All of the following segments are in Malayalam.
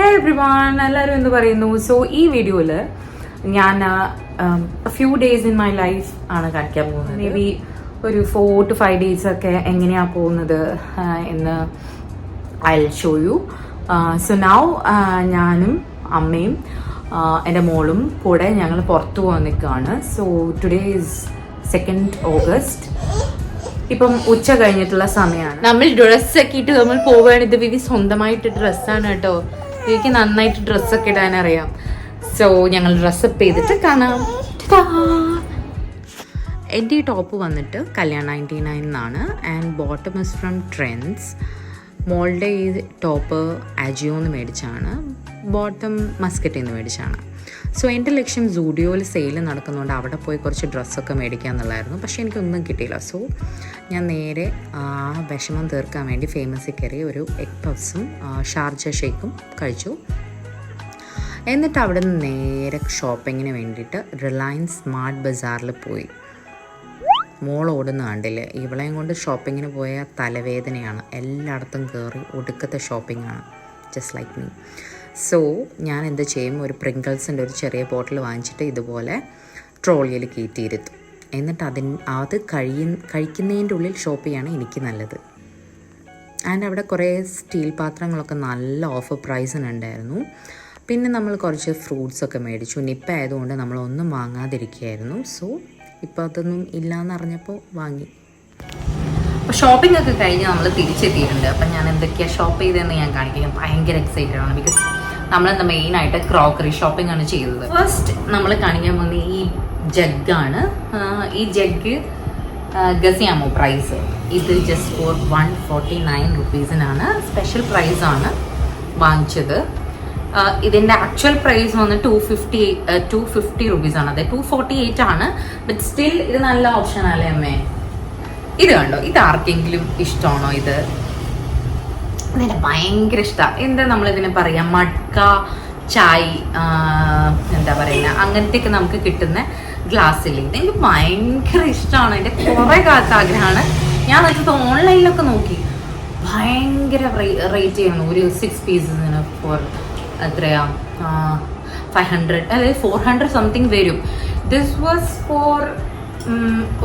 Hey everyone, എല്ലാവരും എന്ത് പറയുന്നു? സോ ഈ വീഡിയോയിൽ ഞാൻ few days in my life ആണ് കാണിക്കാൻ പോകുന്നത്. മേ ബി ഒരു 4 to 5 days ഒക്കെ എങ്ങനെയാണ് പോകുന്നത് എന്ന് I will show you. So now ഞാനും അമ്മയും എൻ്റെ മോളും കൂടെ ഞങ്ങൾ പുറത്തു പോകാൻ നിൽക്കുകയാണ്. So today is 2nd August. ഇപ്പം ഉച്ച കഴിഞ്ഞിട്ടുള്ള സമയമാണ്. നമ്മൾ ഡ്രസ്സൊക്കെ ഇട്ട് നമ്മൾ പോവുകയാണ്. ഇത് വിധി സ്വന്തമായിട്ട് ഡ്രസ്സാണ് കേട്ടോ. എനിക്ക് നന്നായിട്ട് ഡ്രസ്സൊക്കെ ഇടാൻ അറിയാം. സോ ഞങ്ങൾ ഡ്രസ്സപ്പ് ചെയ്തിട്ട് കാണാം. എൻ്റെ ഈ ടോപ്പ് വന്നിട്ട് കല്യാൺ 99 എന്നാണ്. And bottom is from trends. മോളുടെ ഈ ടോപ്പ് അജിയോന്ന് മേടിച്ചാണ്. ബോട്ടം മസ്കറ്റിൽ നിന്ന് മേടിച്ചാണ്. സോ എൻ്റെ ലക്ഷ്യം സൂഡിയോയിൽ സെയിൽ നടക്കുന്നതുകൊണ്ട് അവിടെ പോയി കുറച്ച് ഡ്രസ്സൊക്കെ മേടിക്കുക എന്നുള്ളായിരുന്നു. പക്ഷേ എനിക്കൊന്നും കിട്ടിയില്ല. സോ ഞാൻ നേരെ വിഷമം തീർക്കാൻ വേണ്ടി ഫേമസിൽ കയറി ഒരു എഗ് പഫ്സും ഷാർജ ഷേക്കും കഴിച്ചു. എന്നിട്ട് അവിടെ നിന്ന് നേരെ ഷോപ്പിങ്ങിന് വേണ്ടിയിട്ട് റിലയൻസ് സ്മാർട്ട് ബസാറിൽ പോയി. മോൾ ഓടുന്ന കണ്ടില്ലേ? ഇവളെയും കൊണ്ട് ഷോപ്പിങ്ങിന് പോയ തലവേദനയാണ്. എല്ലായിടത്തും കയറി ഒടുക്കത്തെ ഷോപ്പിംഗാണ്. Just like me. സോ ഞാൻ എന്ത് ചെയ്യും, ഒരു പ്രിങ്കിൾസിൻ്റെ ഒരു ചെറിയ ബോട്ടിൽ വാങ്ങിച്ചിട്ട് ഇതുപോലെ ട്രോളിയിൽ കയറ്റിയിരുത്തും. എന്നിട്ട് അത് കഴിക്കുന്നതിൻ്റെ ഉള്ളിൽ ഷോപ്പ് ചെയ്യാണ് എനിക്ക് നല്ലത്. ആൻഡ് അവിടെ കുറേ സ്റ്റീൽ പാത്രങ്ങളൊക്കെ നല്ല ഓഫർ പ്രൈസിനുണ്ടായിരുന്നു. പിന്നെ നമ്മൾ കുറച്ച് ഫ്രൂട്ട്സൊക്കെ മേടിച്ചു. നിപ്പ ആയതുകൊണ്ട് നമ്മളൊന്നും വാങ്ങാതിരിക്കുകയായിരുന്നു. സോ ഇപ്പോൾ അതൊന്നും ഇല്ലയെന്ന് അറിഞ്ഞപ്പോൾ വാങ്ങി. അപ്പോൾ ഷോപ്പിംഗ് ഒക്കെ കഴിഞ്ഞ് നമ്മൾ തിരിച്ചെത്തിയിട്ടുണ്ട്. അപ്പം ഞാൻ എന്തൊക്കെയാണ് ഷോപ്പ് ചെയ്തതെന്ന് ഞാൻ കാണിക്കാം. ഭയങ്കര എക്സൈറ്റഡ് ആണ്. ബിക്കോസ് നമ്മളെന്താ മെയിനായിട്ട് ക്രോക്കറി ഷോപ്പിംഗ് ആണ് ചെയ്തത്. ഫസ്റ്റ് നമ്മൾ കാണിക്കാൻ പോകുന്ന ഈ ജഗ്ഗാണ്. ഈ ജഗ്ഗ് ഗസിയാമോ പ്രൈസ്. ഇത് ജസ്റ്റ് ഫോർ 149 റുപ്പീസിനാണ്. സ്പെഷ്യൽ പ്രൈസാണ് വാങ്ങിച്ചത്. ഇതിൻ്റെ ആക്ച്വൽ പ്രൈസ് വന്ന് 250 റുപ്പീസാണ്. അതെ 248 ആണ്. ബട്ട് സ്റ്റിൽ ഇത് നല്ല ഓപ്ഷൻ അല്ലേ അമ്മേ? ഇത് കണ്ടോ, ഇത് ആർക്കെങ്കിലും ഇഷ്ടമാണോ? ഇത് ഇതിനെ ഭയങ്കര ഇഷ്ടമാണ്. എന്താ നമ്മളിതിനെ പറയാം, മഡ്ക ചായ് എന്താ പറയുക, അങ്ങനത്തെയൊക്കെ നമുക്ക് കിട്ടുന്ന ഗ്ലാസ്സില്ലേ. ഇതെനിക്ക് ഭയങ്കര ഇഷ്ടമാണ്. എൻ്റെ കുറേ കാലത്ത് ആഗ്രഹമാണ്. ഞാൻ എന്നിട്ട് ഓൺലൈനിലൊക്കെ നോക്കി. ഭയങ്കര റേറ്റ് ചെയ്യണം. ഒരു 6 പീസസിന് ഫോർ എത്രയാ 500 അതായത് 400 സംതിങ് വരും. ദിസ് വാസ് ഫോർ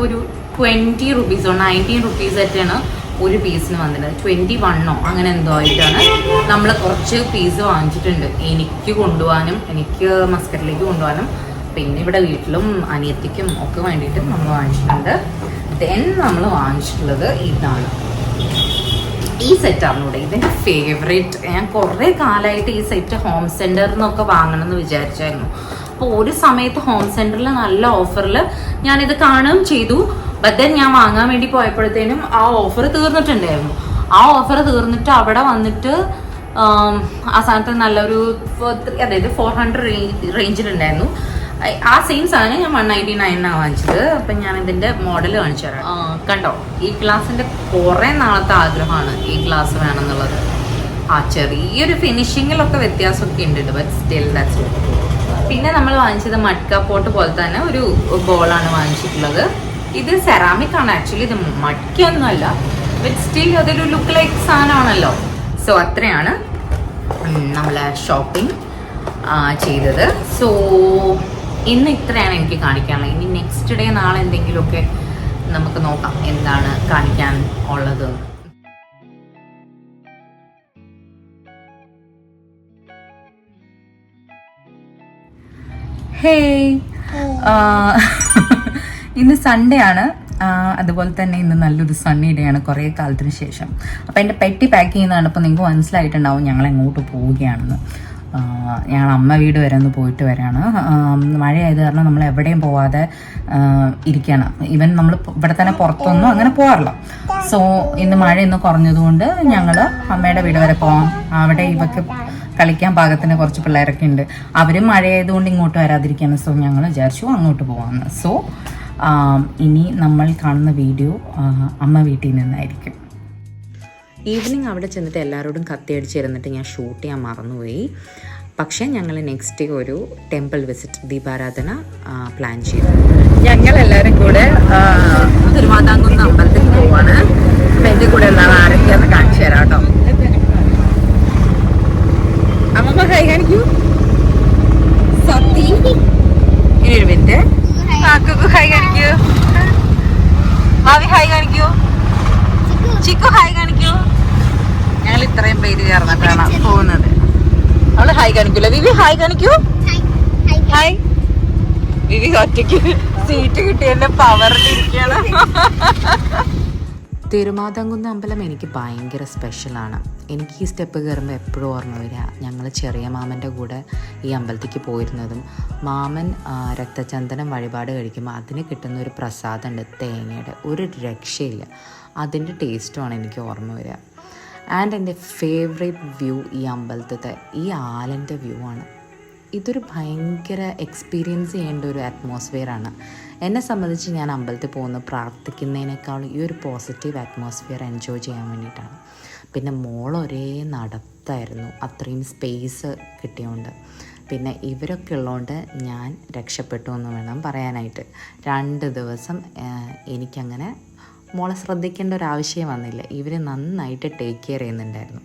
ഒരു 20 റുപ്പീസോ 19 റുപ്പീസ് ആയിട്ടാണ് ഒരു പീസിന് വന്നിട്ട്. 21 അങ്ങനെ എന്തോ ആയിട്ടാണ് നമ്മൾ കുറച്ച് പീസ് വാങ്ങിച്ചിട്ടുണ്ട്. എനിക്ക് കൊണ്ടുപോകാനും എനിക്ക് മസ്കറ്റിലേക്ക് കൊണ്ടുപോകാനും പിന്നെ ഇവിടെ വീട്ടിലും അനിയത്തിക്കും ഒക്കെ വേണ്ടിയിട്ട് നമ്മൾ വാങ്ങിച്ചിട്ടുണ്ട്. ദെൻ നമ്മൾ വാങ്ങിച്ചിട്ടുള്ളത് ഇതാണ്. ഈ സെറ്റാണ് ഇവിടെ. ഇതെൻ്റെ ഫേവറേറ്റ്. ഞാൻ കുറേ കാലമായിട്ട് ഈ സെറ്റ് ഹോം സെൻറ്ററിൽ നിന്നൊക്കെ വാങ്ങണം എന്ന് വിചാരിച്ചായിരുന്നു. അപ്പോൾ ഒരു സമയത്ത് ഹോം സെൻറ്ററിൽ നല്ല ഓഫറിൽ ഞാനിത് കാണുകയും ചെയ്തു. ബട്ട് ദെൻ ഞാൻ വാങ്ങാൻ വേണ്ടി പോയപ്പോഴത്തേനും ആ ഓഫർ തീർന്നിട്ടുണ്ടായിരുന്നു. ആ ഓഫർ തീർന്നിട്ട് അവിടെ വന്നിട്ട് ആ സാധനത്ത് നല്ലൊരു അതായത് 400 റേഞ്ചിലുണ്ടായിരുന്നു. ആ സെയിം സാധനം ഞാൻ 199 വാങ്ങിച്ചത്. അപ്പം ഞാൻ ഇതിൻ്റെ മോഡൽ കാണിച്ചു തരാം. കണ്ടോ, ഈ ഗ്ലാസിൻ്റെ കുറേ നാളത്തെ ആഗ്രഹമാണ് ഈ ഗ്ലാസ് വേണമെന്നുള്ളത്. ആ ചെറിയൊരു ഫിനിഷിങ്ങിലൊക്കെ വ്യത്യാസമൊക്കെ ഉണ്ട്. But still that's it. പിന്നെ നമ്മൾ വാങ്ങിച്ചത് മഡ്ക പോട്ട് പോലെ തന്നെ ഒരു ബോളാണ് വാങ്ങിച്ചിട്ടുള്ളത്. ഇത് സെറാമിക് ആണ് ആക്ച്വലി. ഇത് മഡ്ക്കൊന്നും അല്ല. ബട്ട് സ്റ്റിൽ അതൊരു ലുക്ക് ലൈക്ക് സാധനമാണല്ലോ. സോ അത്രയാണ് നമ്മൾ ഷോപ്പിംഗ് ചെയ്തത്. സോ ഇന്ന് ഇത്രയാണ് എനിക്ക് കാണിക്കാനുള്ളത്. ഇനി നെക്സ്റ്റ് ഡേ നാളെ എന്തെങ്കിലുമൊക്കെ നമുക്ക് നോക്കാം എന്താണ് കാണിക്കാൻ ഉള്ളത്. ഹേയ്, ഇന്ന് സൺഡേ ആണ്. അതുപോലെ തന്നെ ഇന്ന് നല്ലൊരു സണ്ണി ഡേ ആണ് കുറേ കാലത്തിന് ശേഷം. അപ്പോൾ എൻ്റെ പെട്ടി പാക്ക് ചെയ്യുന്നതാണ്. ഇപ്പോൾ നിങ്ങൾക്ക് മനസ്സിലായിട്ടുണ്ടാവും ഞങ്ങൾ എങ്ങോട്ട് പോവുകയാണെന്ന്. ഞങ്ങൾ അമ്മ വീട് വരെ ഒന്ന് പോയിട്ട് വരാണ്. മഴയായത് കാരണം നമ്മൾ എവിടെയും പോവാതെ ഇരിക്കണം. ഈവൻ നമ്മൾ ഇവിടെ തന്നെ പുറത്തൊന്നും അങ്ങനെ പോകാറില്ല. സോ ഇന്ന് മഴ ഇന്ന് കുറഞ്ഞതുകൊണ്ട് ഞങ്ങൾ അമ്മയുടെ വീട് വരെ പോകാം. അവിടെ ഇവർക്ക് കളിക്കാൻ പാകത്തിന് കുറച്ച് പിള്ളേരൊക്കെ ഉണ്ട്. അവരും മഴയായതുകൊണ്ട് ഇങ്ങോട്ട് വരാതിരിക്കുകയാണ്. സോ ഞങ്ങൾ വിചാരിച്ചു അങ്ങോട്ട് പോകാമെന്ന്. സോ ഇനി നമ്മൾ കാണുന്ന വീഡിയോ അമ്മ വീട്ടിൽ നിന്നായിരിക്കും. ഈവനിങ് അവിടെ ചെന്നിട്ട് എല്ലാവരോടും കത്തിയടിച്ചിരുന്നിട്ട് ഞാൻ ഷൂട്ട് ചെയ്യാൻ മറന്നുപോയി. പക്ഷേ ഞങ്ങൾ നെക്സ്റ്റ് ഡേ ഒരു ടെമ്പിൾ വിസിറ്റ് ദീപാരാധന പ്ലാൻ ചെയ്തു. ഞങ്ങളെല്ലാവരും കൂടെ തിരുവാതാംകുന്ന് അമ്പലത്തിൽ പോവാണ്. അപ്പം എൻ്റെ കൂടെ എല്ലാവരും ആരൊക്കെയാണെന്ന് കാണിച്ചു തരാം കേട്ടോ. അമ്മ ചിക്കു ഹായ് കാണിക്കൂ. ഞങ്ങൾ ഇത്രയും പേര് ചേർന്നിട്ടാണ് പോകുന്നത്. അവള് ഹായ് കാണിക്കൂല. വിവി ഹായ് കാണിക്കൂ. ഹായ്. വിവി ഒറ്റയ്ക്ക് സീറ്റ് കിട്ടിയതിന്റെ പവറിലിരിക്കുകയാണ്. തിരുമാതാംകുന്ന് അമ്പലം എനിക്ക് ഭയങ്കര സ്പെഷ്യലാണ്. എനിക്ക് ഈ സ്റ്റെപ്പ് കയറുമ്പോൾ എപ്പോഴും ഓർമ്മ വരിക, ഞങ്ങൾ ചെറിയ മാമൻ്റെ കൂടെ ഈ അമ്പലത്തേക്ക് പോയിരുന്നതും മാമൻ രക്തചന്ദനം വഴിപാട് കഴിക്കുമ്പോൾ അതിന് കിട്ടുന്ന ഒരു പ്രസാദമുണ്ട് തേങ്ങയുടെ, ഒരു രക്ഷയില്ല. അതിൻ്റെ ടേസ്റ്റുമാണ് എനിക്ക് ഓർമ്മ വരിക. ആൻഡ് എൻ്റെ ഫേവറേറ്റ് വ്യൂ ഈ അമ്പലത്തെ ഈ ആലൻ്റെ വ്യൂ ആണ്. ഇതൊരു ഭയങ്കര എക്സ്പീരിയൻസ് ചെയ്യേണ്ട ഒരു അറ്റ്മോസ്ഫിയറാണ്. എന്നെ സംബന്ധിച്ച് ഞാൻ അമ്പലത്തിൽ പോകുന്നത് പ്രാർത്ഥിക്കുന്നതിനേക്കാൾ ഈ ഒരു പോസിറ്റീവ് അറ്റ്മോസ്ഫിയർ എൻജോയ് ചെയ്യാൻ വേണ്ടിയിട്ടാണ്. പിന്നെ ഒരേ നടത്തായിരുന്നു, അത്രയും സ്പേസ് കിട്ടിയോണ്ട്. പിന്നെ ഇവരൊക്കെ ഉള്ളതുകൊണ്ട് ഞാൻ രക്ഷപ്പെട്ടു എന്ന് വേണം പറയാനായിട്ട്. 2 ദിവസം എനിക്കങ്ങനെ മോളെ ശ്രദ്ധിക്കേണ്ട ഒരു ആവശ്യം വന്നില്ല. ഇവർ നന്നായിട്ട് ടേക്ക് കെയർ ചെയ്യുന്നുണ്ടായിരുന്നു.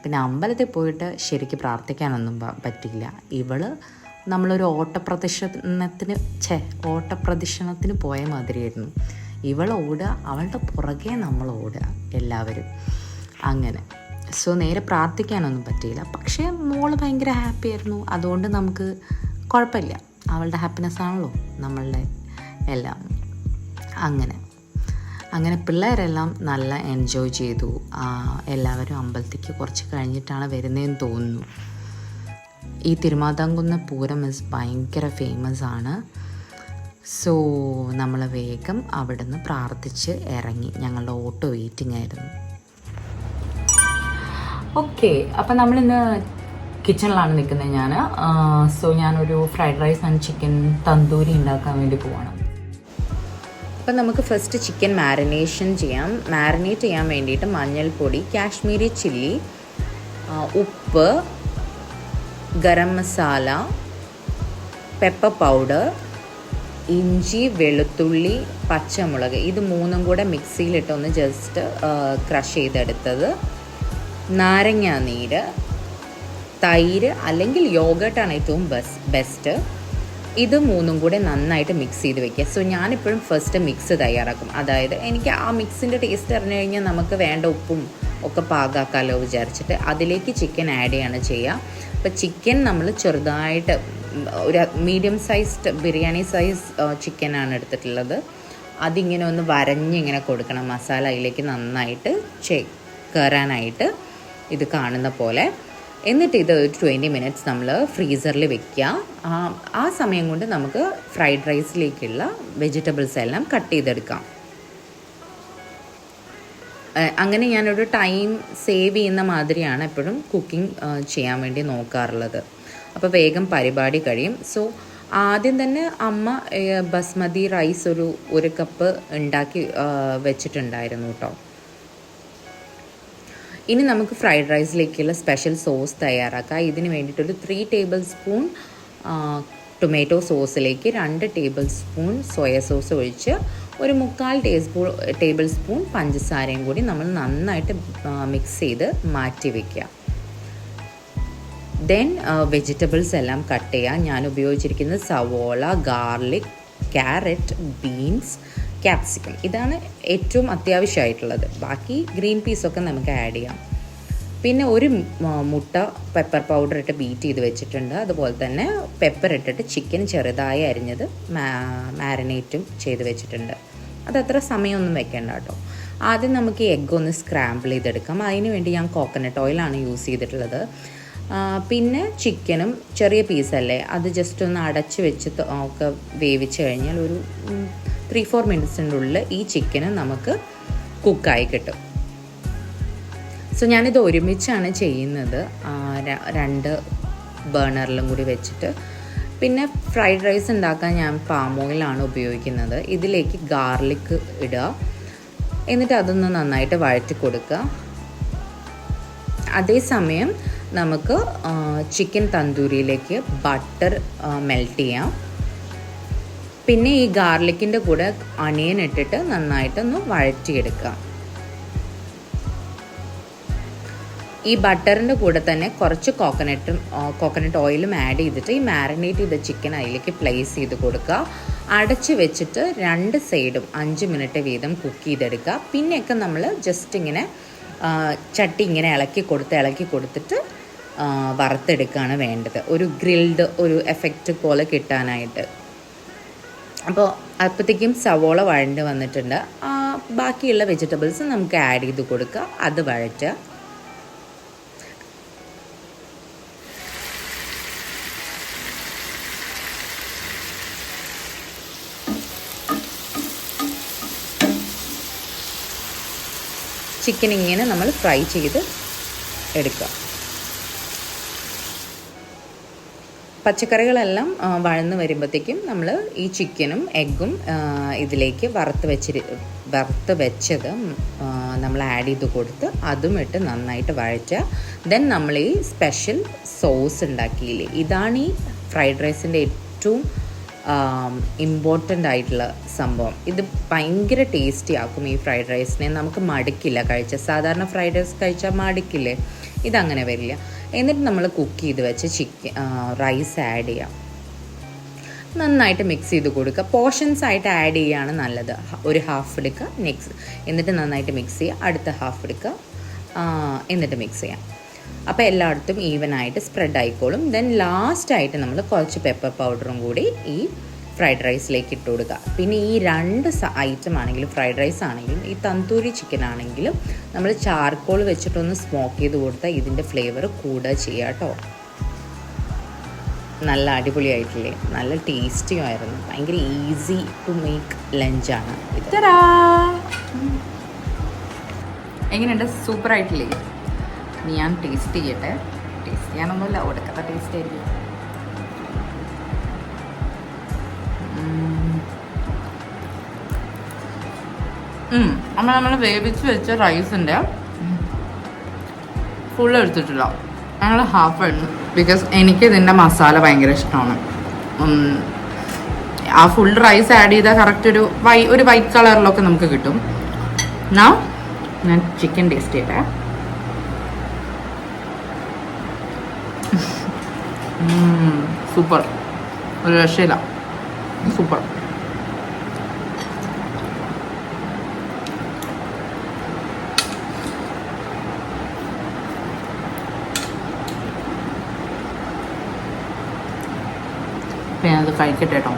പിന്നെ അമ്പലത്തിൽ പോയിട്ട് ശരിക്കും പ്രാർത്ഥിക്കാനൊന്നും പറ്റില്ല. നമ്മളൊരു ഓട്ടപ്രദക്ഷിണത്തിന് പോയ മാതിരിയായിരുന്നു. ഓടുക, അവളുടെ പുറകെ നമ്മൾ ഓടുക എല്ലാവരും അങ്ങനെ. സോ നേരെ പ്രാർത്ഥിക്കാനൊന്നും പറ്റിയില്ല. പക്ഷേ മോള് ഭയങ്കര ഹാപ്പി ആയിരുന്നു. അതുകൊണ്ട് നമുക്ക് കുഴപ്പമില്ല. അവളുടെ ഹാപ്പിനെസ് ആണല്ലോ നമ്മളുടെ എല്ലാം. അങ്ങനെ പിള്ളേരെല്ലാം നല്ല എൻജോയ് ചെയ്തു. എല്ലാവരും അമ്പലത്തേക്ക് കുറച്ച് കഴിഞ്ഞിട്ടാണ് വരുന്നതെന്ന് തോന്നുന്നു. ഈ തിരുമാതാംകുന്ന് പൂരം ഭയങ്കര ഫേമസ് ആണ്. സോ നമ്മൾ വേഗം അവിടുന്ന് പ്രാർത്ഥിച്ച് ഇറങ്ങി. ഞങ്ങളുടെ ഓട്ടോ വെയിറ്റിംഗ് ആയിരുന്നു. ഓക്കെ, അപ്പം നമ്മളിന്ന് കിച്ചണിലാണ് നിൽക്കുന്നത് ഞാൻ. സോ ഞാനൊരു fried rice and chicken tandoori ഉണ്ടാക്കാൻ വേണ്ടി പോവാണ്. അപ്പം നമുക്ക് ഫസ്റ്റ് ചിക്കൻ മാരിനേറ്റ് ചെയ്യാൻ വേണ്ടിയിട്ട് മഞ്ഞൾപ്പൊടി, കാശ്മീരി ചില്ലി, ഉപ്പ്, ഗരം മസാല, പെപ്പർ പൗഡർ, ഇഞ്ചി, വെളുത്തുള്ളി, പച്ചമുളക്, ഇത് 3 കൂടെ മിക്സിയിലിട്ടൊന്ന് ജസ്റ്റ് ക്രഷ് ചെയ്തെടുത്തത്, നാരങ്ങാനീര്, തൈര് അല്ലെങ്കിൽ യോഗട്ടാണ് ഏറ്റവും ബെസ്റ്റ്. ഇത് 3 കൂടെ നന്നായിട്ട് മിക്സ് ചെയ്ത് വെക്കുക. സോ ഞാനിപ്പോഴും ഫസ്റ്റ് മിക്സ് തയ്യാറാക്കും. അതായത് എനിക്ക് ആ മിക്സിൻ്റെ ടേസ്റ്റ് അറിഞ്ഞു കഴിഞ്ഞാൽ നമുക്ക് വേണ്ട ഉപ്പും ഒക്കെ പാകാക്കാലോ വിചാരിച്ചിട്ട് അതിലേക്ക് ചിക്കൻ ആഡ് ചെയ്യാണ് ചെയ്യുക. അപ്പോൾ ചിക്കൻ നമ്മൾ ചെറുതായിട്ട് ഒരു മീഡിയം സൈസ്ഡ് ബിരിയാണി സൈസ് ചിക്കനാണ് എടുത്തിട്ടുള്ളത്. അതിങ്ങനെ ഒന്ന് വരഞ്ഞിങ്ങനെ കൊടുക്കണം, മസാല അതിലേക്ക് നന്നായിട്ട് കയറാനായിട്ട് ഇത് കാണുന്ന പോലെ. എന്നിട്ട് ഇത് ഒരു 20 മിനിറ്റ്സ് നമ്മൾ ഫ്രീസറിൽ വെക്കുക. ആ സമയം കൊണ്ട് നമുക്ക് ഫ്രൈഡ് റൈസിലേക്കുള്ള വെജിറ്റബിൾസ് എല്ലാം കട്ട് ചെയ്തെടുക്കാം. അങ്ങനെ ഞാനൊരു ടൈം സേവ് ചെയ്യുന്ന മാതിരിയാണ് എപ്പോഴും കുക്കിംഗ് ചെയ്യാൻ വേണ്ടി നോക്കാറുള്ളത്. അപ്പോൾ വേഗം പരിപാടി കഴിയും. സോ ആദ്യം തന്നെ അമ്മ ബസ്മതി റൈസ് ഒരു കപ്പ് ഉണ്ടാക്കി വെച്ചിട്ടുണ്ടായിരുന്നു കേട്ടോ. ഇനി നമുക്ക് ഫ്രൈഡ് റൈസിലേക്കുള്ള സ്പെഷ്യൽ സോസ് തയ്യാറാക്കാം. ഇതിന് വേണ്ടിയിട്ടൊരു 3 ടേബിൾ സ്പൂൺ ടൊമാറ്റോ സോസിലേക്ക് 2 ടേബിൾ സ്പൂൺ സോയ സോസ് ഒഴിച്ച് ഒരു 3/4 ടേബിൾ സ്പൂൺ പഞ്ചസാരയും കൂടി നമ്മൾ നന്നായിട്ട് മിക്സ് ചെയ്ത് മാറ്റി വയ്ക്കുക. ദെൻ വെജിറ്റബിൾസ് എല്ലാം കട്ട് ചെയ്യുക. ഞാൻ ഉപയോഗിച്ചിരിക്കുന്നത് സവോള, ഗാർലിക്, ക്യാരറ്റ്, ബീൻസ്, ക്യാപ്സിക്കം, ഇതാണ് ഏറ്റവും അത്യാവശ്യമായിട്ടുള്ളത്. ബാക്കി ഗ്രീൻ പീസൊക്കെ നമുക്ക് ആഡ് ചെയ്യാം. പിന്നെ ഒരു മുട്ട പെപ്പർ പൗഡർ ഇട്ട് ബീറ്റ് ചെയ്ത് വെച്ചിട്ടുണ്ട്. അതുപോലെ തന്നെ പെപ്പർ ഇട്ടിട്ട് ചിക്കൻ ചെറുതായി അരിഞ്ഞത് മാരിനേറ്റും ചെയ്ത് വെച്ചിട്ടുണ്ട്. അതത്ര സമയമൊന്നും വെക്കേണ്ട കേട്ടോ. ആദ്യം നമുക്ക് ഈ എഗ്ഗ് ഒന്ന് സ്ക്രാമ്പിൾ ചെയ്തെടുക്കാം. അതിന് വേണ്ടി ഞാൻ കോക്കനട്ട് ഓയിലാണ് യൂസ് ചെയ്തിട്ടുള്ളത്. പിന്നെ ചിക്കനും ചെറിയ പീസല്ലേ, അത് ജസ്റ്റ് ഒന്ന് അടച്ച് വെച്ച് ഒക്കെ വേവിച്ച് കഴിഞ്ഞാൽ ഒരു 3-4 മിനിറ്റ്സിൻ്റെ ഉള്ളിൽ ഈ ചിക്കന് നമുക്ക് കുക്കായി കിട്ടും. സോ ഞാനിത് ഒരുമിച്ചാണ് ചെയ്യുന്നത്, 2 ബേണറിലും കൂടി വെച്ചിട്ട്. പിന്നെ ഫ്രൈഡ് റൈസ് ഉണ്ടാക്കാൻ ഞാൻ പാം ഓയിലാണ് ഉപയോഗിക്കുന്നത്. ഇതിലേക്ക് ഗാർലിക് ഇടുക, എന്നിട്ട് അതൊന്ന് നന്നായിട്ട് വഴറ്റി കൊടുക്കുക. അതേസമയം നമുക്ക് ചിക്കൻ തന്തൂരിയിലേക്ക് ബട്ടർ മെൽറ്റ് ചെയ്യാം. പിന്നെ ഈ ഗാർലിക്കിൻ്റെ കൂടെ അണിയൻ ഇട്ടിട്ട് നന്നായിട്ടൊന്ന് വഴറ്റിയെടുക്കുക. ഈ ബട്ടറിൻ്റെ കൂടെ തന്നെ കുറച്ച് കോക്കനട്ട് ഓയിലും ആഡ് ചെയ്തിട്ട് ഈ മാരിനേറ്റ് ചെയ്ത ചിക്കൻ അതിലേക്ക് പ്ലേസ് ചെയ്ത് കൊടുക്കുക. അടച്ച് വെച്ചിട്ട് 2 സൈഡും 5 മിനിറ്റ് വീതം കുക്ക് ചെയ്തെടുക്കുക. പിന്നെയൊക്കെ നമ്മൾ ജസ്റ്റ് ഇങ്ങനെ ചട്ടി ഇങ്ങനെ ഇളക്കി കൊടുത്തിട്ട് വറുത്തെടുക്കുകയാണ് വേണ്ടത്, ഒരു ഗ്രിൽഡ് ഒരു എഫക്റ്റ് പോലെ കിട്ടാനായിട്ട്. അപ്പോൾ അപ്പോഴത്തേക്കും സവോള വഴണ്ട് വന്നിട്ടുണ്ട്. ബാക്കിയുള്ള വെജിറ്റബിൾസ് നമുക്ക് ആഡ് ചെയ്ത് കൊടുക്കുക, അത് വഴറ്റുക. ചിക്കൻ ഇങ്ങനെ നമ്മൾ ഫ്രൈ ചെയ്ത് എടുക്കുക. പച്ചക്കറികളെല്ലാം വഴന്ന് വരുമ്പോഴത്തേക്കും നമ്മൾ ഈ ചിക്കനും എഗ്ഗും ഇതിലേക്ക് വറുത്ത് വെച്ചത് നമ്മൾ ആഡ് ചെയ്ത് കൊടുത്ത് അതും ഇട്ട് നന്നായിട്ട് വഴറ്റുക. ദെൻ നമ്മൾ ഈ സ്പെഷ്യൽ സോസ് ഉണ്ടാക്കിയില്ലേ, ഇതാണ് ഈ ഫ്രൈഡ് റൈസിൻ്റെ ഏറ്റവും ഇമ്പോർട്ടൻ്റ് ആയിട്ടുള്ള സംഭവം. ഇത് ഭയങ്കര ടേസ്റ്റി ആക്കും ഈ ഫ്രൈഡ് റൈസിനെ. നമുക്ക് മടുക്കില്ല കഴിച്ച, സാധാരണ ഫ്രൈഡ് റൈസ് കഴിച്ചാൽ മടുക്കില്ലേ, ഇതങ്ങനെ വരില്ല. എന്നിട്ട് നമ്മൾ കുക്ക് ചെയ്ത് വെച്ച് റൈസ് ആഡ് ചെയ്യാം, നന്നായിട്ട് മിക്സ് ചെയ്ത് കൊടുക്കുക. പോർഷൻസ് ആയിട്ട് ആഡ് ചെയ്യുകയാണ് നല്ലത്. ഒരു ഹാഫ് എടുക്കുക, നെക്സ്റ്റ് എന്നിട്ട് നന്നായിട്ട് മിക്സ് ചെയ്യുക, അടുത്ത ഹാഫ് എടുക്കുക, എന്നിട്ട് മിക്സ് ചെയ്യാം. അപ്പോൾ എല്ലായിടത്തും ഈവനായിട്ട് സ്പ്രെഡ് ആയിക്കോളും. ദെൻ ലാസ്റ്റായിട്ട് നമ്മൾ കുറച്ച് പെപ്പർ പൗഡറും കൂടി ഈ ഫ്രൈഡ് റൈസിലേക്ക് ഇട്ട് കൊടുക്കുക. പിന്നെ ഈ 2 ഐറ്റം ആണെങ്കിലും ഫ്രൈഡ് റൈസ് ആണെങ്കിലും ഈ തന്തൂരി ചിക്കൻ ആണെങ്കിലും നമ്മൾ ചാർക്കോൾ വെച്ചിട്ടൊന്ന് സ്മോക്ക് ചെയ്ത് കൊടുത്താൽ ഇതിൻ്റെ ഫ്ലേവർ കൂടുക ചെയ്യുക കേട്ടോ. നല്ല അടിപൊളിയായിട്ടില്ലേ, നല്ല ടേസ്റ്റിയും ആയിരുന്നു. ഭയങ്കര ഈസി ടു മേക്ക് ലഞ്ചാണ് ഇത്. എങ്ങനെയുണ്ട്? സൂപ്പറായിട്ടില്ലേ? ഞാൻ ടേസ്റ്റ് ചെയ്യട്ടെ. ടേസ്റ്റ് ചെയ്യാനൊന്നുമില്ല, ഒടുക്കത്തെ ടേസ്റ്റ് ആയിരിക്കും. നമ്മൾ വേവിച്ച് വെച്ച റൈസിൻ്റെ ഫുൾ എടുത്തിട്ടില്ല, ഞങ്ങൾ ഹാഫ് എടുത്തു. ബിക്കോസ് എനിക്ക് ഇതിൻ്റെ മസാല ഭയങ്കര ഇഷ്ടമാണ്. ആ ഫുൾ റൈസ് ആഡ് ചെയ്താൽ കറക്റ്റ് ഒരു വൈറ്റ് കളറിലൊക്കെ നമുക്ക് കിട്ടും. ഞാൻ ചിക്കൻ ടേസ്റ്റ് ചെയ്യട്ടെ. സൂപ്പർ, ഒരു രക്ഷയില്ല, സൂപ്പർ. ഞാനത് കഴിക്കട്ടെ കേട്ടോ.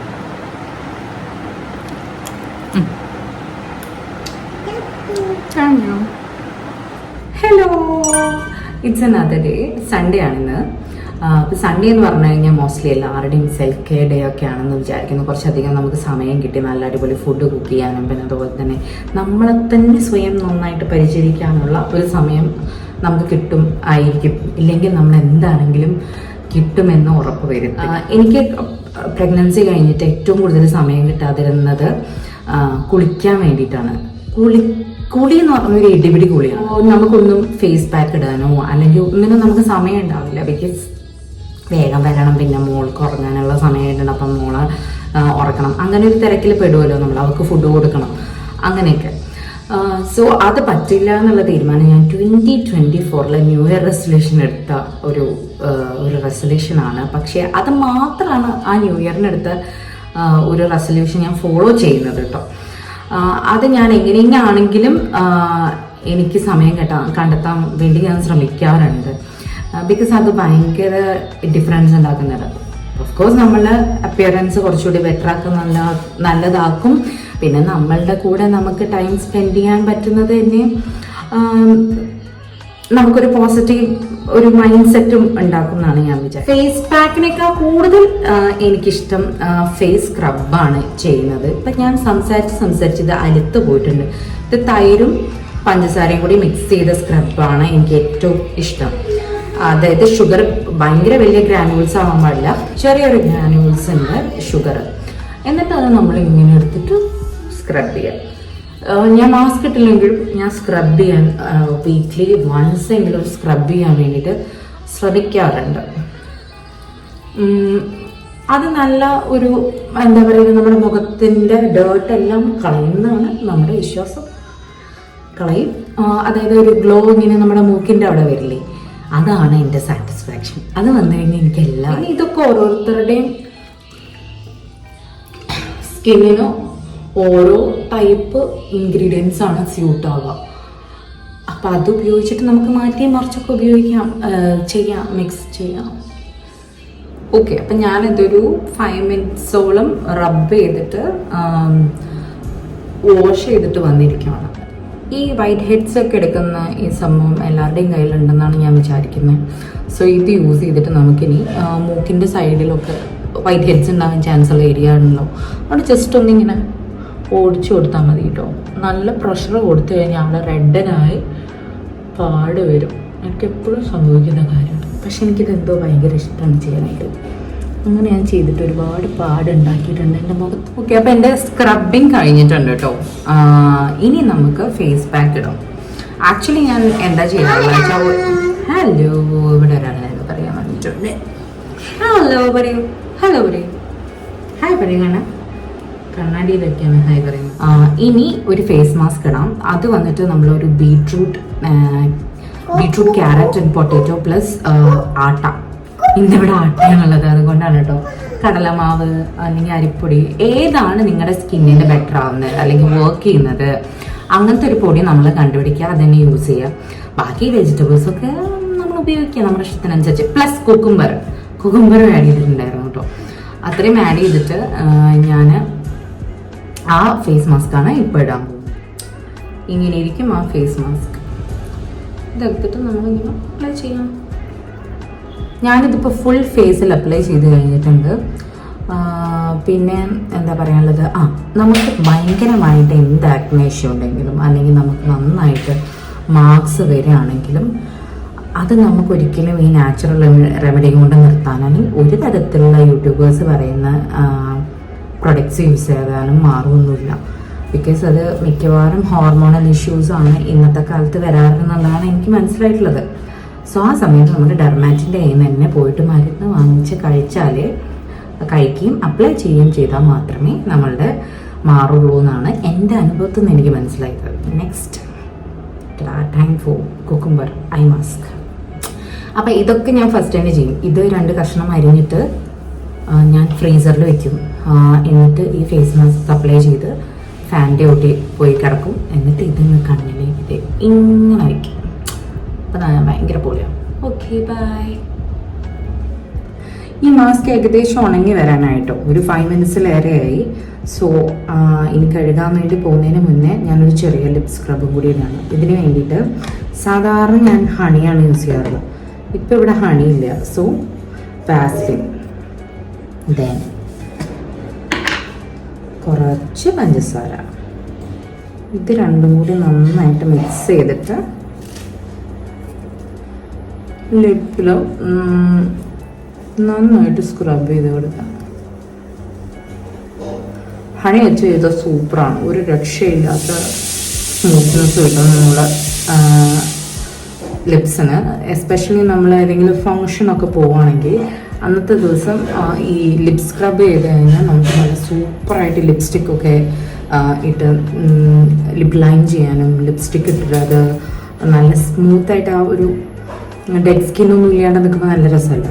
Thank you. Hello, it's another day. Sunday ആണിന്ന്. ഇപ്പോൾ സൺഡേ എന്ന് പറഞ്ഞു കഴിഞ്ഞാൽ മോസ്റ്റ്ലി എല്ലാവരുടെയും സെൽഫ് കെയർ ഡേ ഒക്കെ ആണെന്ന് വിചാരിക്കുന്നു. കുറച്ചധികം നമുക്ക് സമയം കിട്ടി നല്ല അടിപൊളി ഫുഡ് കുക്ക് ചെയ്യാനും പിന്നെ അതുപോലെ തന്നെ നമ്മളെ തന്നെ സ്വയം നന്നായിട്ട് പരിചരിക്കാനുള്ള ഒരു സമയം നമുക്ക് കിട്ടും ആയിരിക്കും. ഇല്ലെങ്കിൽ നമ്മൾ എന്താണെങ്കിലും കിട്ടുമെന്ന് ഉറപ്പ് വരുത്തുക. എനിക്ക് പ്രഗ്നൻസി കഴിഞ്ഞിട്ട് ഏറ്റവും കൂടുതൽ സമയം കിട്ടാതിരുന്നത് കുളിക്കാൻ വേണ്ടിയിട്ടാണ്. കുളി എന്ന് പറഞ്ഞൊരു ഇടിപിടി കുളിയാണ്. നമുക്കൊന്നും ഫേസ് പാക്ക് ഇടാനോ അല്ലെങ്കിൽ ഒന്നിനും നമുക്ക് സമയം ഉണ്ടാവില്ല. ബിക്കോസ് വേഗം വരണം, പിന്നെ മോൾക്ക് ഉറങ്ങാനുള്ള സമയമായിട്ടുണ്ട്, അപ്പം മോളെ ഉറക്കണം, അങ്ങനെ ഒരു തിരക്കിൽ പെടുമല്ലോ നമ്മൾ, അവർക്ക് ഫുഡ് കൊടുക്കണം, അങ്ങനെയൊക്കെ. സോ അത് പറ്റില്ല എന്നുള്ള തീരുമാനം ഞാൻ 2024 ന്യൂ ഇയർ റെസൊല്യൂഷൻ എടുത്ത ഒരു റെസൊല്യൂഷനാണ്. പക്ഷേ അത് മാത്രമാണ് ആ ന്യൂ ഇയറിനെടുത്ത ഒരു റെസൊല്യൂഷൻ ഞാൻ ഫോളോ ചെയ്യുന്നത് കേട്ടോ. അത് ഞാൻ എങ്ങനെയെങ്കിലും എനിക്ക് സമയം കണ്ടെത്താൻ വേണ്ടി ഞാൻ ശ്രമിക്കാറുണ്ട്. ബിക്കോസ് അത് ഭയങ്കര ഡിഫറൻസ് ഉണ്ടാക്കുന്നുണ്ട്. ഓഫ്കോഴ്സ് നമ്മളുടെ അപ്പിയറൻസ് കുറച്ചുകൂടി ബെറ്റർ ആക്കും, നല്ലതാക്കും. പിന്നെ നമ്മളുടെ കൂടെ നമുക്ക് ടൈം സ്പെൻഡ് ചെയ്യാൻ പറ്റുന്നത് തന്നെ നമുക്കൊരു പോസിറ്റീവ് ഒരു മൈൻഡ് സെറ്റും ഉണ്ടാക്കുന്നതാണ് ഞാൻ വിചാരിച്ചത്. ഫേസ് പാക്കിനേക്കാൾ കൂടുതൽ എനിക്കിഷ്ടം ഫേസ് സ്ക്രബാണ് ചെയ്യുന്നത്. ഇപ്പം ഞാൻ സംസാരിച്ചത് അലുത്ത് പോയിട്ടുണ്ട്. ഇത് തൈരും പഞ്ചസാരയും കൂടി മിക്സ് ചെയ്ത സ്ക്രബാണ് എനിക്ക് ഏറ്റവും ഇഷ്ടം. അതായത് ഷുഗർ ഭയങ്കര വലിയ ഗ്രാനുവൽസ് ആവാൻ പാടില്ല, ചെറിയൊരു ഗ്രാനുവൽസ് ഉണ്ട് ഷുഗർ. എന്നിട്ട് അത് നമ്മൾ ഇങ്ങനെ എടുത്തിട്ട് സ്ക്രബ് ചെയ്യാം. ഞാൻ മാസ്ക് ഇട്ടില്ലെങ്കിലും ഞാൻ സ്ക്രബ് ചെയ്യാൻ വീക്ക്ലി വൺസ് എങ്കിലും സ്ക്രബ് ചെയ്യാൻ വേണ്ടിയിട്ട് ശ്രമിക്കാറുണ്ട്. അത് നല്ല ഒരു എന്താ പറയുക, നമ്മുടെ മുഖത്തിൻ്റെ ഡേർട്ടെല്ലാം കളയുന്നതാണ് നമ്മുടെ വിശ്വാസം. കളയും. അതായത് ഒരു ഗ്ലോ ഇങ്ങനെ നമ്മുടെ മൂക്കിൻ്റെ അവിടെ വരില്ലേ, അതാണ് എൻ്റെ സാറ്റിസ്ഫാക്ഷൻ. അത് വന്നു കഴിഞ്ഞാൽ എനിക്കെല്ലാം. ഇതൊക്കെ ഓരോരുത്തരുടെയും സ്കിന്നിന് ഓരോ ടൈപ്പ് ഇൻഗ്രീഡിയൻസ് ആണ് സ്യൂട്ട് ആവുക. അപ്പം അത് ഉപയോഗിച്ചിട്ട് നമുക്ക് മാറ്റി മറിച്ചൊക്കെ ഉപയോഗിക്കാം, ചെയ്യാം, മിക്സ് ചെയ്യാം. ഓക്കെ, അപ്പം ഞാനിതൊരു 5 മിനിറ്റ്സോളം റബ്ബ് ചെയ്തിട്ട് വാഷ് ചെയ്തിട്ട് വന്നിരിക്കുകയാണ്. ഈ വൈറ്റ് ഹെഡ്സ് ഒക്കെ എടുക്കുന്ന ഈ സംഭവം എല്ലാവരുടെയും കയ്യിലുണ്ടെന്നാണ് ഞാൻ വിചാരിക്കുന്നത്. സോ ഇത് യൂസ് ചെയ്തിട്ട് നമുക്കിനി മൂക്കിൻ്റെ സൈഡിലൊക്കെ വൈറ്റ് ഹെഡ്സ് ഉണ്ടാകാൻ ചാൻസ് ഉള്ള ഏരിയ ആണല്ലോ, അവിടെ ജസ്റ്റ് ഒന്നിങ്ങനെ ഓടിച്ചു കൊടുത്താൽ മതി കേട്ടോ. നല്ല പ്രഷർ കൊടുത്തു കഴിഞ്ഞാൽ അവിടെ റെഡനായി പാട് വരും. എനിക്ക് എപ്പോഴും സംഭവിക്കുന്ന കാര്യമാണ്. പക്ഷെ എനിക്കിത് എന്തോ ഭയങ്കര ഇഷ്ടമാണ് ചെയ്യാനായിട്ട്. അങ്ങനെ ഞാൻ ചെയ്തിട്ട് ഒരുപാട് പാടുണ്ടാക്കിയിട്ടുണ്ട് എൻ്റെ മുഖത്ത്. ഓക്കെ, അപ്പോൾ എൻ്റെ സ്ക്രബിങ് കഴിഞ്ഞിട്ടുണ്ട് കേട്ടോ. ഇനി നമുക്ക് ഫേസ് പാക്ക് ഇടാം. ആക്ച്വലി ഞാൻ എന്താ ചെയ്യാറുള്ളത് വെച്ചാൽ, ഹലോ, ഇവിടെ ഒരാളെ പറയാൻ വേണ്ടിയിട്ടുണ്ട്. ഹലോ പറയൂ, ഹലോ പറയൂ, ഹായ് പറയുകയാണ്. കണ്ണാടിയിലൊക്കെയാണ് ഹായ് പറയുന്നത്. ഇനി ഒരു ഫേസ് മാസ്ക് ഇടാം. അത് വന്നിട്ട് നമ്മളൊരു beetroot carrot and potato plus atta. ഇന്നിവിടെ ആട്ടയാണുള്ളത്, അതുകൊണ്ടാണ് കേട്ടോ. കടലമാവ് അല്ലെങ്കിൽ അരിപ്പൊടി, ഏതാണ് നിങ്ങളുടെ സ്കിന്നിന് ബെറ്റർ ആവുന്നത് അല്ലെങ്കിൽ വർക്ക് ചെയ്യുന്നത്, അങ്ങനത്തെ ഒരു പൊടി നമ്മൾ കണ്ടുപിടിക്കുക, അതന്നെ യൂസ് ചെയ്യുക. ബാക്കി വെജിറ്റബിൾസ് ഒക്കെ നമ്മൾ ഉപയോഗിക്കുക നമ്മുടെ ഇഷ്ടത്തിനനുസരിച്ച്. പ്ലസ് കുക്കുംബർ ആഡ് ചെയ്തിട്ടുണ്ടായിരുന്നു കേട്ടോ. അത്രയും ആഡ് ചെയ്തിട്ട് ഞാൻ ആ ഫേസ് മാസ്കാണ് ഇപ്പോൾ ഇടാൻ പോകുന്നത്. ഇങ്ങനെ ഇരിക്കും ആ ഫേസ് മാസ്ക്. ഇതെടുത്തിട്ട് നമ്മളിങ്ങനെ അപ്ലൈ ചെയ്യാം. ഞാനിതിപ്പോൾ ഫുൾ ഫേസിൽ അപ്ലൈ ചെയ്ത് കഴിഞ്ഞിട്ടുണ്ട്. പിന്നെ എന്താ പറയാനുള്ളത്, നമുക്ക് ഭയങ്കരമായിട്ട് എന്ത് ആക്നേഷ്യ ഉണ്ടെങ്കിലും അല്ലെങ്കിൽ നമുക്ക് നന്നായിട്ട് മാർക്സ് വരികയാണെങ്കിലും അത് നമുക്കൊരിക്കലും ഈ നാച്ചുറൽ റെമഡി കൊണ്ട് നിർത്താനാണെങ്കിൽ ഒരു തരത്തിലുള്ള യൂട്യൂബേഴ്സ് പറയുന്ന പ്രൊഡക്ട്സ് യൂസ് ചെയ്താലും മാറുമൊന്നുമില്ല. ബിക്കോസ് അത് മിക്കവാറും ഹോർമോണൽ ഇഷ്യൂസാണ് ഇന്നത്തെ കാലത്ത് വരാറുണ്ടെന്നുള്ളതാണ് എനിക്ക് മനസ്സിലായിട്ടുള്ളത്. സോ ആ സമയത്ത് നമ്മുടെ ഡെർമാറ്റിൻ്റെ കയ്യിൽ നിന്ന് തന്നെ പോയിട്ട് മരുന്ന് വാങ്ങിച്ച് കഴിക്കുകയും അപ്ലൈ ചെയ്യുകയും ചെയ്താൽ മാത്രമേ നമ്മളുടെ മാറുള്ളൂ എന്നാണ് എൻ്റെ അനുഭവത്തിൽ നിന്ന് എനിക്ക് മനസ്സിലായത്. Next time for cucumber eye mask. അപ്പം ഇതൊക്കെ ഞാൻ ഫസ്റ്റ് തന്നെ ചെയ്യും. ഇത് 2 കഷ്ണം അരിഞ്ഞിട്ട് ഞാൻ ഫ്രീസറിൽ വെക്കും. എന്നിട്ട് ഈ ഫേസ് മാസ്ക് അപ്ലൈ ചെയ്ത് ഫാൻ്റെ ഒട്ടി പോയി കിടക്കും. എന്നിട്ട് ഇതിന് കണ്ണിലേക്ക് ഇങ്ങനെ വയ്ക്കും. അപ്പം ഞാൻ ഭയങ്കര പൊളിയാണ്. Okay, by. ഈ മാസ്ക് ഏകദേശം ഉണങ്ങി വരാനായിട്ടോ ഒരു 5 മിനിറ്റ്സിലേറെയായി. സോ ഇനി കഴുകാൻ വേണ്ടി പോകുന്നതിന് മുന്നേ ഞാനൊരു ചെറിയ ലിപ് സ്ക്രബും കൂടി ഇടാണ്. ഇതിന് വേണ്ടിയിട്ട് സാധാരണ ഞാൻ ഹണിയാണ് യൂസ് ചെയ്യാറുള്ളത്. ഇപ്പം ഇവിടെ ഹണി ഇല്ല. സോ വാസ്ലിൻ, ദെൻ കുറച്ച് പഞ്ചസാര, ഇത് രണ്ടും കൂടി നന്നായിട്ട് മിക്സ് ചെയ്തിട്ട് ലിപ്പിൽ നന്നായിട്ട് സ്ക്രബ് ചെയ്ത് കൊടുക്കാം. ഹണി വെച്ച് ചെയ്താൽ സൂപ്പറാണ്. ഒരു രക്ഷയില്ലാത്ത സ്മൂത്ത്നെസ് കിട്ടും നമ്മുടെ ലിപ്സിന്. എസ്പെഷ്യലി നമ്മൾ ഏതെങ്കിലും ഫങ്ഷനൊക്കെ പോവുകയാണെങ്കിൽ അന്നത്തെ ദിവസം ഈ ലിപ് സ്ക്രബ് ചെയ്ത് കഴിഞ്ഞാൽ നമുക്ക് നല്ല സൂപ്പറായിട്ട് ലിപ്സ്റ്റിക്കൊക്കെ ഇട്ട് ലിപ് ലൈൻ ചെയ്യാനും ലിപ്സ്റ്റിക്ക് ഇട്ടിട്ട് അത് നല്ല സ്മൂത്തായിട്ട് ആ ഒരു ഡെഡ് സ്കിന്നൊന്നും ഇല്ലാണ്ട് നിൽക്കുമ്പോൾ നല്ല രസമല്ല.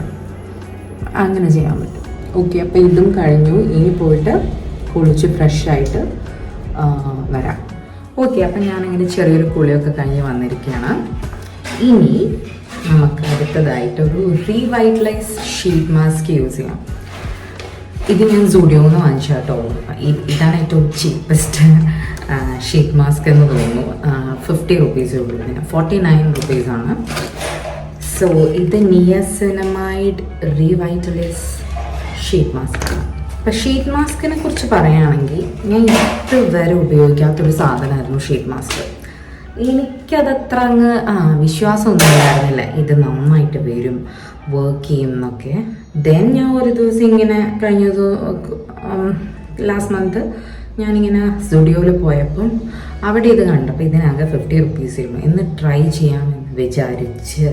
അങ്ങനെ ചെയ്യാൻ പറ്റും. ഓക്കെ, അപ്പോൾ ഇതും കഴിഞ്ഞു. ഇനി പോയിട്ട് കുളിച്ച് ഫ്രഷായിട്ട് വരാം. ഓക്കെ, അപ്പം ഞാനിങ്ങനെ ചെറിയൊരു കുളിയൊക്കെ കഴിഞ്ഞ് വന്നിരിക്കുകയാണ്. ഇനി നമുക്ക് അടുത്തതായിട്ടൊരു റീവൈറ്റലൈസ് ഷീറ്റ് മാസ്ക് യൂസ് ചെയ്യാം. ഇത് ഞാൻ സുഡിയോന്ന് വാങ്ങിച്ച കേട്ടോ. ഇതാണ് ഏറ്റവും ചീപ്പസ്റ്റ് ഷീറ്റ് മാസ്ക് എന്ന് തോന്നുന്നു. 50 റുപ്പീസേ ഉള്ളൂ. 49 റുപ്പീസാണ്. സോ ഇത് നിയാസിനമൈഡ് റീവൈറ്റലൈസ് ഷീറ്റ് മാസ്ക് ആണ്. അപ്പം ഷീറ്റ് മാസ്കിനെ കുറിച്ച് പറയുകയാണെങ്കിൽ ഞാൻ ഇതുവരെ ഉപയോഗിക്കാത്തൊരു സാധനമായിരുന്നു ഷീറ്റ് മാസ്ക്. എനിക്കതത്ര അങ്ങ് വിശ്വാസമൊന്നും ഉണ്ടായിരുന്നില്ല ഇത് നന്നായിട്ട് വരും, വർക്ക് ചെയ്യും എന്നൊക്കെ. ദെൻ ഞാൻ ഒരു ദിവസം ഇങ്ങനെ കഴിഞ്ഞത് ലാസ്റ്റ് മന്ത് ഞാനിങ്ങനെ സ്റ്റുഡിയോയിൽ പോയപ്പം അവിടെ ഇത് കണ്ടപ്പോൾ ഇതിനാകെ 50 റുപ്പീസ് ആയിരുന്നു. എന്ന് ട്രൈ ചെയ്യാമെന്ന് വിചാരിച്ച്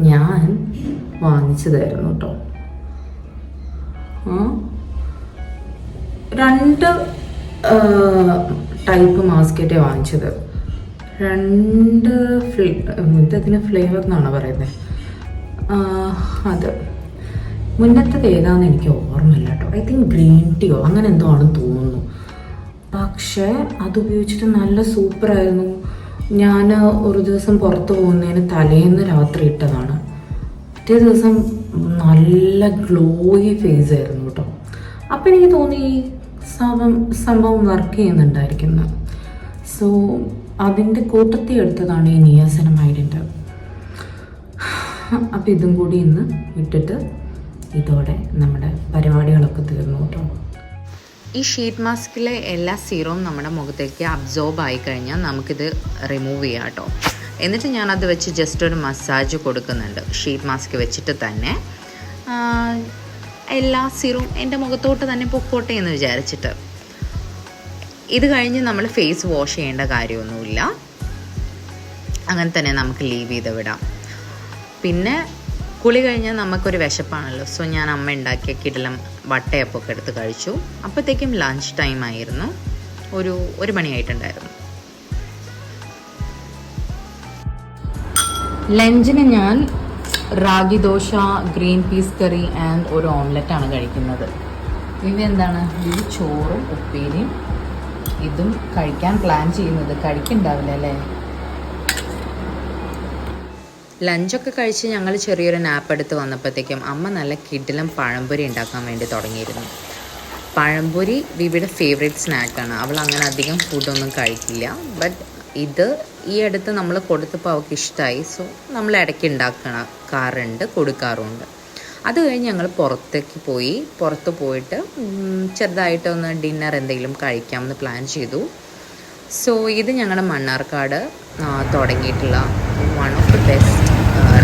ഞാൻ വാങ്ങിച്ചതായിരുന്നു കേട്ടോ. 2 ടൈപ്പ് മാസ്കറ്റേ വാങ്ങിച്ചത്. 2 ഇതിന് ഫ്ലേവർ എന്നാണ് പറയുന്നത്. അത് മുന്നത്തത് ഏതാണെന്ന് എനിക്ക് ഓർമ്മയില്ല കേട്ടോ. ഐ തിങ്ക് ഗ്രീൻ ടീയോ അങ്ങനെ എന്തോ ആണെന്ന് തോന്നുന്നു. പക്ഷേ അത് ഉപയോഗിച്ചിട്ട് നല്ല സൂപ്പറായിരുന്നു. ഞാൻ ഒരു ദിവസം പുറത്ത് പോകുന്നതിന് തലേന്ന് രാത്രി ഇട്ടതാണ്. പിറ്റേ ദിവസം നല്ല ഗ്ലോയി ഫേസ് ആയിരുന്നു കേട്ടോ. അപ്പം എനിക്ക് തോന്നി സംഭവം വർക്ക് ചെയ്യുന്നുണ്ടായിരിക്കുന്നു. സോ അതിൻ്റെ കൂട്ടത്തിൽ എടുത്തതാണ് ഈ നിയാസിനമൈഡിൻ്റെ. അപ്പം ഇതും കൂടി ഇന്ന് ഇട്ടിട്ട് ഇതോടെ നമ്മുടെ പരിപാടികളൊക്കെ തീർന്നു കേട്ടോ. ഈ ഷീറ്റ് മാസ്കിലെ എല്ലാ സീറവും നമ്മുടെ മുഖത്തേക്ക് അബ്സോർബ് ആയി കഴിഞ്ഞാൽ നമുക്കിത് റിമൂവ് ചെയ്യാം കേട്ടോ. എന്നിട്ട് ഞാനത് വെച്ച് ജസ്റ്റ് ഒരു മസാജ് കൊടുക്കുന്നുണ്ട് ഷീറ്റ് മാസ്ക് വെച്ചിട്ട് തന്നെ. എല്ലാ സീറവും എൻ്റെ മുഖത്തോട്ട് തന്നെ പൊക്കോട്ടെ എന്ന് വിചാരിച്ചിട്ട്. ഇത് കഴിഞ്ഞ് നമ്മൾ ഫേസ് വാഷ് ചെയ്യേണ്ട കാര്യമൊന്നുമില്ല, അങ്ങനെ തന്നെ നമുക്ക് ലീവ് ചെയ്ത് വിടാം. പിന്നെ കുളി കഴിഞ്ഞാൽ നമുക്കൊരു വിശപ്പാണല്ലോ. സോ ഞാൻ അമ്മ ഉണ്ടാക്കിയ കിടലം വട്ടയപ്പൊക്കെ എടുത്ത് കഴിച്ചു. അപ്പോഴത്തേക്കും ലഞ്ച് ടൈം ആയിരുന്നു. ഒരു മണിയായിട്ടുണ്ടായിരുന്നു. ലഞ്ചിന് ഞാൻ ragi dosa, green peas curry and ഒരു ഓംലെറ്റാണ് കഴിക്കുന്നത്. എന്താണ് ഇത്? ചോറും ഉപ്പേരിയും. ഇതും കഴിക്കാൻ പ്ലാൻ ചെയ്യുന്നത്. കഴിക്കുന്നുണ്ടാവില്ല അല്ലേ? ലഞ്ചൊക്കെ കഴിച്ച് ഞങ്ങൾ ചെറിയൊരു നാപ്പ് എടുത്ത് വന്നപ്പോഴത്തേക്കും അമ്മ നല്ല കിടിലം പഴംപൊരി ഉണ്ടാക്കാൻ വേണ്ടി തുടങ്ങിയിരുന്നു. പഴംപൊരി വിവിയുടെ ഫേവറേറ്റ് സ്നാക്കാണ്. അവൾ അങ്ങനെ അധികം ഫുഡൊന്നും കഴിക്കില്ല. ബട്ട് ഇത് ഈ അടുത്ത് നമ്മൾ കൊടുത്തപ്പോൾ അവൾക്ക് ഇഷ്ടമായി. സോ നമ്മൾ ഇടയ്ക്ക് ഉണ്ടാക്കാറുണ്ട്, കൊടുക്കാറുമുണ്ട്. അത് കഴിഞ്ഞ് ഞങ്ങൾ പുറത്ത് പോയിട്ട് ചെറുതായിട്ടൊന്ന് ഡിന്നർ എന്തെങ്കിലും കഴിക്കാമെന്ന് പ്ലാൻ ചെയ്തു. സോ ഇത് ഞങ്ങളുടെ മണ്ണാർക്കാട് തുടങ്ങിയിട്ടുള്ള വൺ ഓഫ് ദി ബെസ്റ്റ്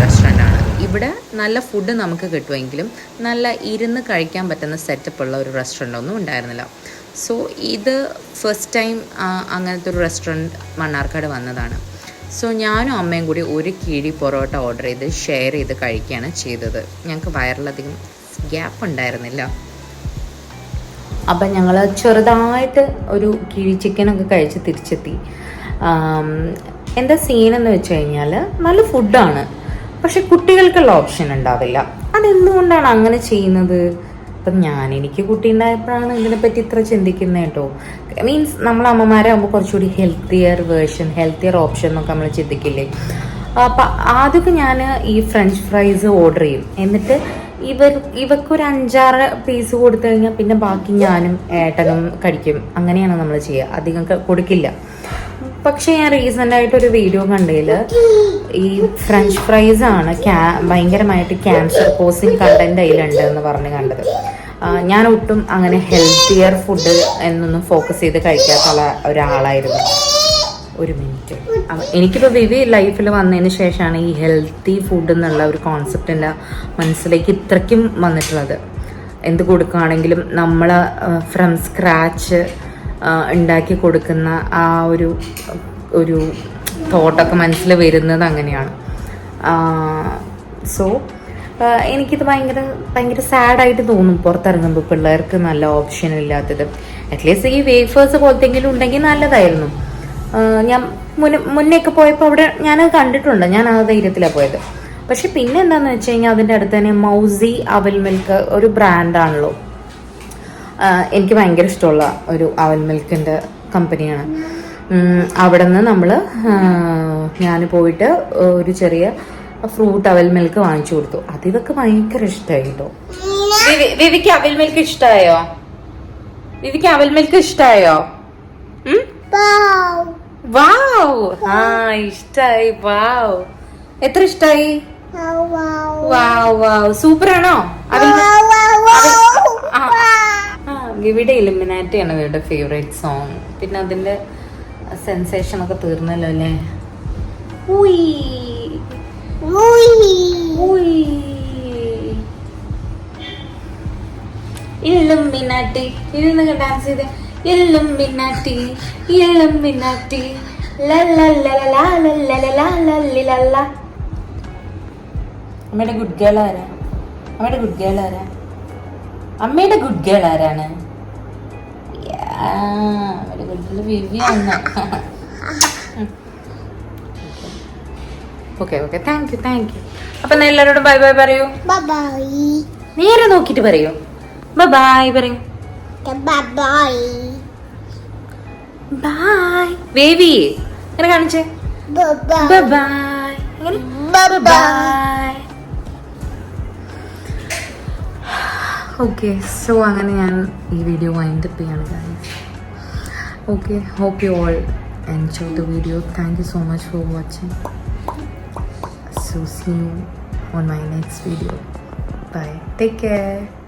റെസ്റ്റോറൻ്റാണ്. ഇവിടെ നല്ല ഫുഡ് നമുക്ക് കിട്ടുമെങ്കിലും നല്ല ഇരുന്ന് കഴിക്കാൻ പറ്റുന്ന സെറ്റപ്പുള്ള ഒരു റെസ്റ്റോറൻ്റ് ഒന്നും ഉണ്ടായിരുന്നില്ല. സോ ഇത് ഫസ്റ്റ് ടൈം അങ്ങനത്തെ ഒരു റെസ്റ്റോറൻറ്റ് മണ്ണാർക്കാട് വന്നതാണ്. സോ ഞാനും അമ്മയും കൂടി ഒരു കിഴി പൊറോട്ട ഓർഡർ ചെയ്ത് ഷെയർ ചെയ്ത് കഴിക്കുകയാണ് ചെയ്തത്. ഞങ്ങൾക്ക് വയറിലധികം ഗ്യാപ്പ് ഉണ്ടായിരുന്നില്ല. അപ്പം ഞങ്ങൾ ചെറുതായിട്ട് ഒരു കിഴി ചിക്കനൊക്കെ കഴിച്ച് തിരിച്ചെത്തി. എന്താ സീനെന്ന് വെച്ച് കഴിഞ്ഞാൽ നല്ല ഫുഡാണ്, പക്ഷെ കുട്ടികൾക്കുള്ള ഓപ്ഷൻ ഉണ്ടാവില്ല. അതെന്തുകൊണ്ടാണ് അങ്ങനെ ചെയ്യുന്നത്? അപ്പം എനിക്ക് കുട്ടി ഉണ്ടായപ്പോഴാണ് ഇതിനെപ്പറ്റി ഇത്ര ചിന്തിക്കുന്നത് കേട്ടോ. മീൻസ് നമ്മൾ അമ്മമാരാകുമ്പോൾ കുറച്ചുകൂടി ഹെൽത്തിയർ ഓപ്ഷൻ എന്നൊക്കെ നമ്മൾ ചിന്തിക്കില്ലേ. അപ്പം ആദ്യമൊക്കെ ഞാൻ ഈ ഫ്രഞ്ച് ഫ്രൈസ് ഓർഡർ ചെയ്യും. എന്നിട്ട് ഇവക്കൊരു 5-6 പീസ് കൊടുത്തു കഴിഞ്ഞാൽ പിന്നെ ബാക്കി ഞാനും ഏട്ടനും കഴിക്കും. അങ്ങനെയാണ് നമ്മൾ ചെയ്യുക, അധികം കൊടുക്കില്ല. പക്ഷെ ഞാൻ റീസെൻ്റായിട്ടൊരു വീഡിയോ കണ്ടതിൽ ഈ ഫ്രഞ്ച് ഫ്രൈസ് ആണ് ഭയങ്കരമായിട്ട് ക്യാൻസർ കോസിങ് കണ്ടന്റ് അതിലുണ്ട് എന്ന് പറഞ്ഞ് കണ്ടത്. ഞാൻ ഒട്ടും അങ്ങനെ ഹെൽത്തിയർ ഫുഡ് എന്നൊന്നും ഫോക്കസ് ചെയ്ത് കഴിക്കാത്തുള്ള ഒരാളായിരുന്നു. ഒരു മിനിറ്റ്. എനിക്കിപ്പോൾ വിവി ലൈഫിൽ വന്നതിന് ശേഷമാണ് ഈ ഹെൽത്തി ഫുഡ് എന്നുള്ള ഒരു കോൺസെപ്റ്റ് എൻ്റെ മനസ്സിലേക്ക് ഇത്രയ്ക്കും വന്നിട്ടുള്ളത്. എന്ത് കൊടുക്കുകയാണെങ്കിലും നമ്മൾ ഫ്രം സ്ക്രാച്ച് ഉണ്ടാക്കി കൊടുക്കുന്ന ആ ഒരു തോട്ടൊക്കെ മനസ്സിൽ വരുന്നത് അങ്ങനെയാണ്. സോ എനിക്കിത് ഭയങ്കര സാഡായിട്ട് തോന്നും പുറത്തിറങ്ങുമ്പോൾ പിള്ളേർക്ക് നല്ല ഓപ്ഷൻ ഇല്ലാത്തത്. അറ്റ്ലീസ്റ്റ് ഈ വേഫേഴ്സ് പോലത്തെങ്കിലും ഉണ്ടെങ്കിൽ നല്ലതായിരുന്നു. ഞാൻ മുന്നേയൊക്കെ പോയപ്പോൾ അവിടെ ഞാനത് കണ്ടിട്ടുണ്ട്, ഞാൻ ആ ധൈര്യത്തിലാണ് പോയത്. പക്ഷെ പിന്നെ എന്താണെന്ന് വെച്ച് കഴിഞ്ഞാൽ അതിൻ്റെ അടുത്ത് തന്നെ മൗസി അവൽ മിൽക്ക് ഒരു ബ്രാൻഡാണല്ലോ. എനിക്ക് ഭയങ്കര ഇഷ്ടമുള്ള ഒരു അവൽ മിൽക്കിൻ്റെ കമ്പനിയാണ്. അവിടെ നിന്ന് ഞാൻ പോയിട്ട് ഒരു ചെറിയ ഫ്രൂട്ട് അവൽ മിൽക്ക് വാങ്ങിച്ചു കൊടുത്തു. അതിതൊക്കെ ഭയങ്കര ഇഷ്ടമായി കേട്ടോ. വിവിക്ക് അവൽ മിൽക്ക് ഇഷ്ടമായോ? വാവ്, ഇഷ്ടായി. വാവ്, എത്ര ഇഷ്ടായി? വാവ്, സൂപ്പറാണോ? വിവിയുടെ ഇലുമിനാറ്റിയാണ് ഇവരുടെ ഫേവറേറ്റ് സോങ്. പിന്നെ അതിന്റെ സെൻസേഷൻ ഒക്കെ തീർന്നല്ലോ അല്ലേ? ഇലുമിനാറ്റി ഇരുന്ന് ഡാൻസ് ചെയ്ത് ഇലുമിനാറ്റി അമ്മയുടെ ഗുഡ് ഗേൾ ആരാ? അമ്മയുടെ ഗുഡ് ഗേൾ ആരാണ്? അമ്മയുടെ ഗുഡ് ഗേൾ വിവിയാണ്. Okay okay, thank you. അപ്പൊ എല്ലാവരോടും ബൈ ബൈ പറയൂ. ബൈ. നേരെ നോക്കിട്ട് പറയൂ. ബൈ പറയൂ. ബൈ. ബൈ ബേബി ഇങ്ങനെ കാണിച്ചേ. ബൈ ഇങ്ങനെ ബൈ. ഓക്കെ, സോ അങ്ങനെ ഞാൻ ഈ വീഡിയോ വൈൻഡപ്പ് ചെയ്യാണ് guys. Okay, hope you all enjoy the video. Thank you so much for watching. So see you on my next video. Bye. Take care.